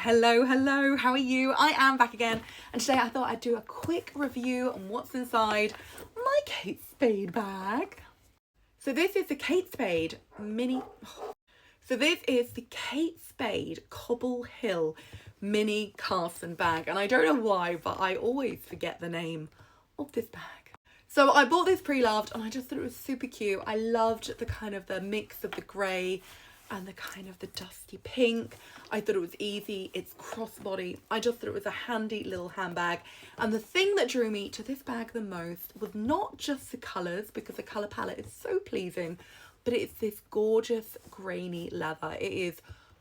Hello, how are you? I am back again, and today I thought I'd do a quick review on what's inside my Kate Spade bag. So this is the Kate Spade Cobble Hill mini Carson bag, and I don't know why, but I always forget the name of this bag. So I bought this pre-loved and I just thought it was super cute. I loved the mix of the grey and the kind of the dusty pink. I thought it was easy, it's crossbody. I just thought it was a handy little handbag. And the thing that drew me to this bag the most was not just the colours, because the colour palette is so pleasing, but it's this gorgeous grainy leather. It is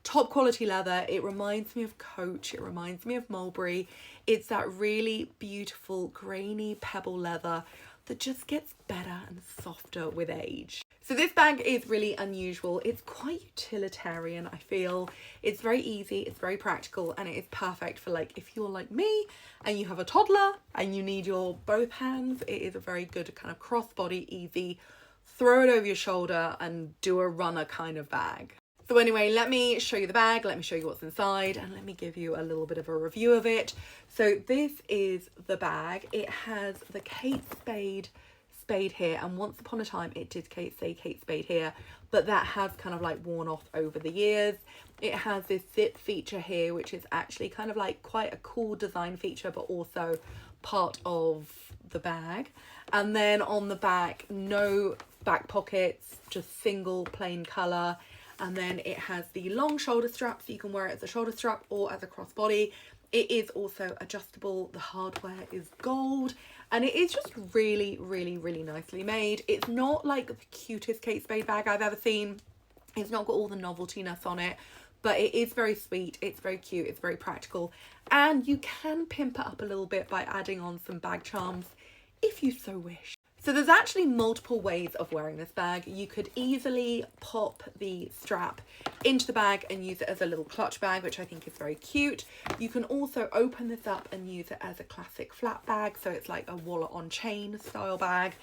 top quality leather. It reminds me of Coach, it reminds me of Mulberry. It's that really beautiful grainy pebble leather that just gets better and softer with age. So this bag is really unusual. It's quite utilitarian, I feel. It's very easy, it's very practical, and it is perfect for if you're like me and you have a toddler and you need your both hands. It is a very good kind of crossbody, easy, throw it over your shoulder and do a runner kind of bag. So anyway, let me show you the bag, let me show you what's inside, and let me give you a little bit of a review of it. So this is the bag. It has the Kate Spade here, and once upon a time it did say Kate Spade here, but that has kind of worn off over the years. It has this zip feature here, which is actually kind of quite a cool design feature, but also part of the bag. And then on the back, no back pockets, just single plain colour. And then it has the long shoulder strap, so you can wear it as a shoulder strap or as a crossbody. It is also adjustable. The hardware is gold, and it is just really, really, really nicely made. It's not the cutest Kate Spade bag I've ever seen. It's not got all the noveltiness on it, but it is very sweet. It's very cute. It's very practical, and you can pimp it up a little bit by adding on some bag charms if you so wish. So there's actually multiple ways of wearing this bag. You could easily pop the strap into the bag and use it as a little clutch bag, which I think is very cute. You can also open this up and use it as a classic flat bag, so it's like a wallet on chain style bag.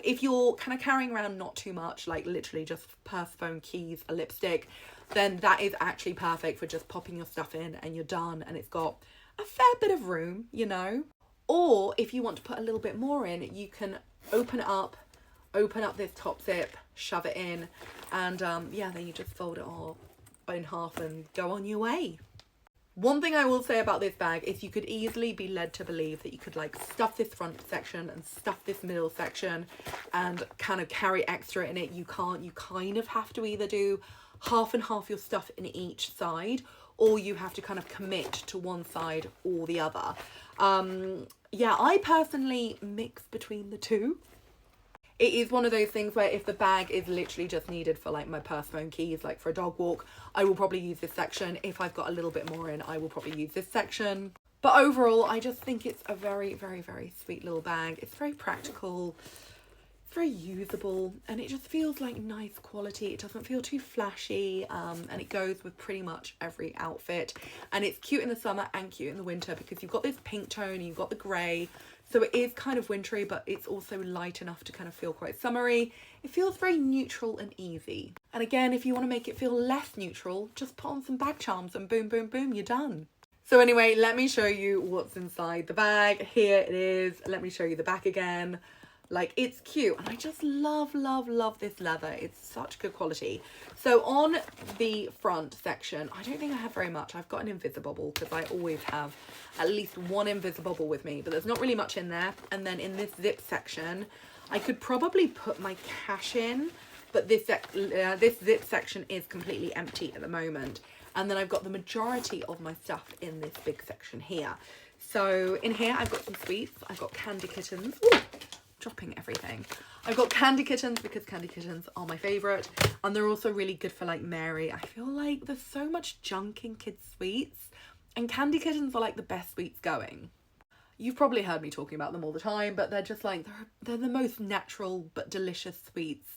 If you're kind of carrying around not too much, literally just purse, phone, keys, a lipstick, then that is actually perfect for just popping your stuff in and you're done, and it's got a fair bit of room, you know. Or if you want to put a little bit more in, you can open up this top zip, shove it in, and yeah, then you just fold it all in half and go on your way. One thing I will say about this bag is you could easily be led to believe that you could stuff this front section and stuff this middle section and kind of carry extra in it. You can't. You kind of have to either do half and half your stuff in each side, or you have to kind of commit to one side or the other. Yeah, I personally mix between the two. It is one of those things where if the bag is literally just needed for my purse, phone, keys, for a dog walk, I will probably use this section. If I've got a little bit more in, I will probably use this section. But overall, I just think it's a very, very, very sweet little bag. It's very practical, it's very usable, and it just feels like nice quality. It doesn't feel too flashy, and it goes with pretty much every outfit. And it's cute in the summer and cute in the winter because you've got this pink tone, you've got the grey. So it is kind of wintry, but it's also light enough to kind of feel quite summery. It feels very neutral and easy. And again, if you want to make it feel less neutral, just put on some bag charms and boom, boom, boom, you're done. So anyway, let me show you what's inside the bag. Here it is. Let me show you the back again. It's cute, and I just love this leather. It's such good quality. So on the front section, I don't think I have very much. I've got an Invisibobble because I always have at least one Invisibobble with me, but there's not really much in there. And then in this zip section, I could probably put my cash in, but this zip section is completely empty at the moment. And then I've got the majority of my stuff in this big section here. So in here, I've got some sweets. I've got candy kittens. Ooh, dropping everything. I've got candy kittens because candy kittens are my favourite, and they're also really good for Mary. I feel like there's so much junk in kids' sweets, and candy kittens are the best sweets going. You've probably heard me talking about them all the time, but they're just they're the most natural but delicious sweets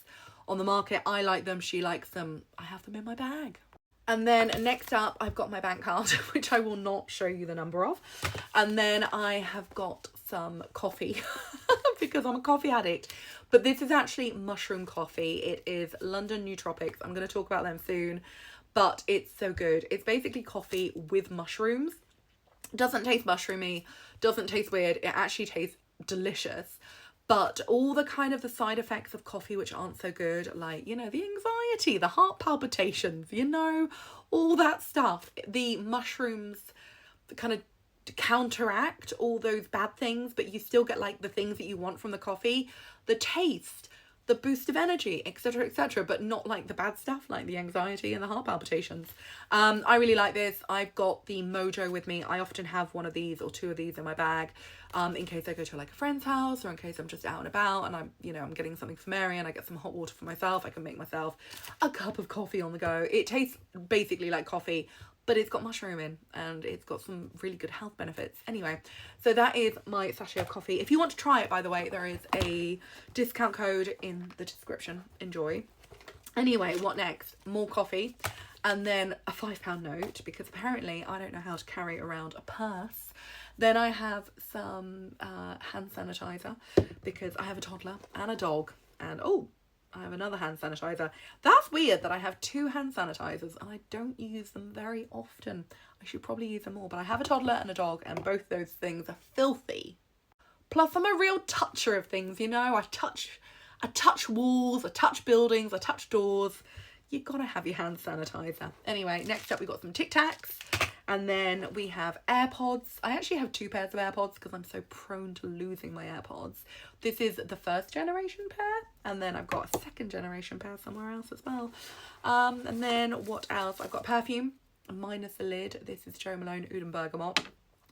on the market. I like them, she likes them, I have them in my bag. And then next up, I've got my bank card, which I will not show you the number of. And then I have got some coffee because I'm a coffee addict. But this is actually mushroom coffee. It is London Nootropics. I'm going to talk about them soon. but it's so good. It's basically coffee with mushrooms. Doesn't taste mushroomy, doesn't taste weird. It actually tastes delicious. But all the kind of the side effects of coffee which aren't so good, like, you know, the anxiety, the heart palpitations, you know, all that stuff, the mushrooms kind of counteract all those bad things, but you still get like the things that you want from the coffee, the taste, the boost of energy, etc., but not like the bad stuff like the anxiety and the heart palpitations. I really like this. I've got the Mojo with me. I often have one of these or two of these in my bag, in case I go to like a friend's house, or in case I'm just out and about and I'm, you know, I'm getting something for Mary and I get some hot water for myself. I can make myself a cup of coffee on the go. It tastes basically like coffee, but it's got mushroom in and it's got some really good health benefits. Anyway, so that is my sachet of coffee. If you want to try it, by the way, there is a discount code in the description. Enjoy. Anyway, what next? More coffee and then a £5 note, because apparently I don't know how to carry around a purse. Then I have some hand sanitizer, because I have a toddler and a dog, and oh, I have another hand sanitizer. That's weird that I have 2 hand sanitizers and I don't use them very often. I should probably use them more, but I have a toddler and a dog, and both those things are filthy. Plus, I'm a real toucher of things, you know. I touch walls, I touch buildings, I touch doors. You gotta have your hand sanitizer. Anyway, next up we got some Tic Tacs. And then we have AirPods. I actually have 2 pairs of AirPods because I'm so prone to losing my AirPods. This is the 1st generation pair. And then I've got a 2nd generation pair somewhere else as well. And then what else? I've got perfume, minus the lid. This is Jo Malone Oud and Bergamot.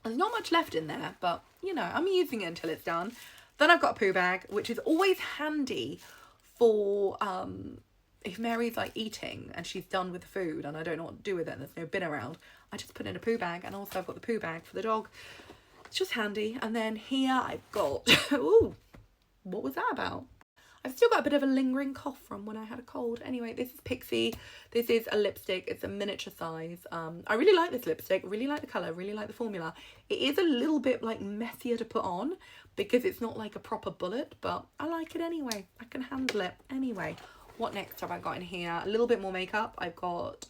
There's not much left in there, but you know, I'm using it until it's done. Then I've got a poo bag, which is always handy for if Mary's like eating and she's done with the food and I don't know what to do with it and there's no bin around, I just put in a poo bag. And also I've got the poo bag for the dog. It's just handy. And then here I've got, ooh, what was that about? I've still got a bit of a lingering cough from when I had a cold. Anyway, this is Pixie. This is a lipstick. It's a miniature size. I really like this lipstick. Really like the colour. Really like the formula. It is a little bit like messier to put on because it's not like a proper bullet, but I like it anyway. I can handle it. Anyway, what next have I got in here? A little bit more makeup. I've got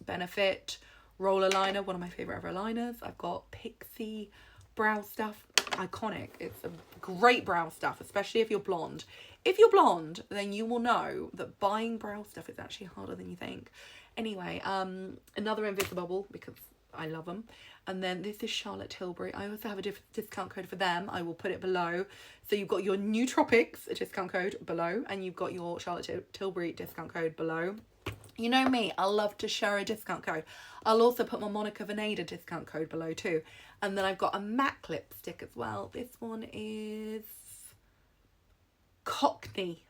Benefit roller liner, one of my favourite ever liners. I've got Pixie brow stuff. Iconic. It's a great brow stuff, especially if you're blonde. If you're blonde, then you will know that buying brow stuff is actually harder than you think. Anyway, another Invisibubble because I love them. And then this is Charlotte Tilbury. I also have a discount code for them. I will put it below. So you've got your Nootropics discount code below, and you've got your Charlotte Tilbury discount code below. You know me, I love to share a discount code. I'll also put my Monica Vinader discount code below too. And then I've got a MAC lipstick as well. This one is Cockney.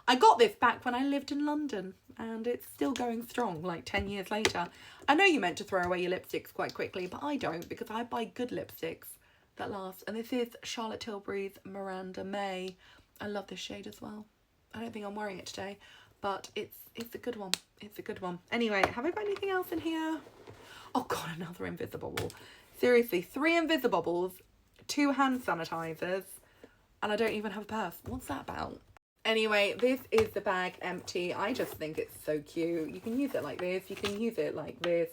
I got this back when I lived in London and it's still going strong like 10 years later. I know you meant to throw away your lipsticks quite quickly, but I don't, because I buy good lipsticks that last. And this is Charlotte Tilbury's Miranda May. I love this shade as well. I don't think I'm wearing it today, but it's a good one. It's a good one. Anyway, have I got anything else in here? Oh God, another Invisibubble. Seriously, 3 Invisibubbles, 2 hand sanitizers, and I don't even have a purse. What's that about? Anyway, this is the bag empty. I just think it's so cute. You can use it like this. You can use it like this.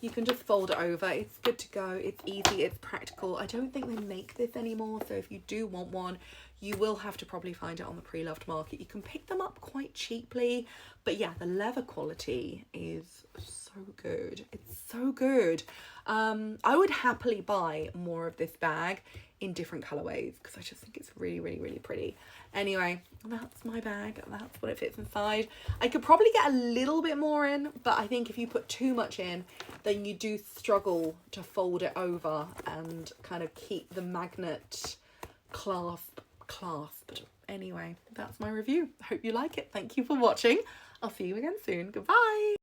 You can just fold it over. It's good to go. It's easy. It's practical. I don't think they make this anymore. So if you do want one, you will have to probably find it on the pre-loved market. You can pick them up quite cheaply. But yeah, the leather quality is so good. It's so good. I would happily buy more of this bag in different colorways because I just think it's really, really, really pretty. Anyway, that's my bag. That's what it fits inside. I could probably get a little bit more in, but I think if you put too much in, then you do struggle to fold it over and kind of keep the magnet clasped. Anyway, that's my review. I hope you like it. Thank you for watching. I'll see you again soon. Goodbye.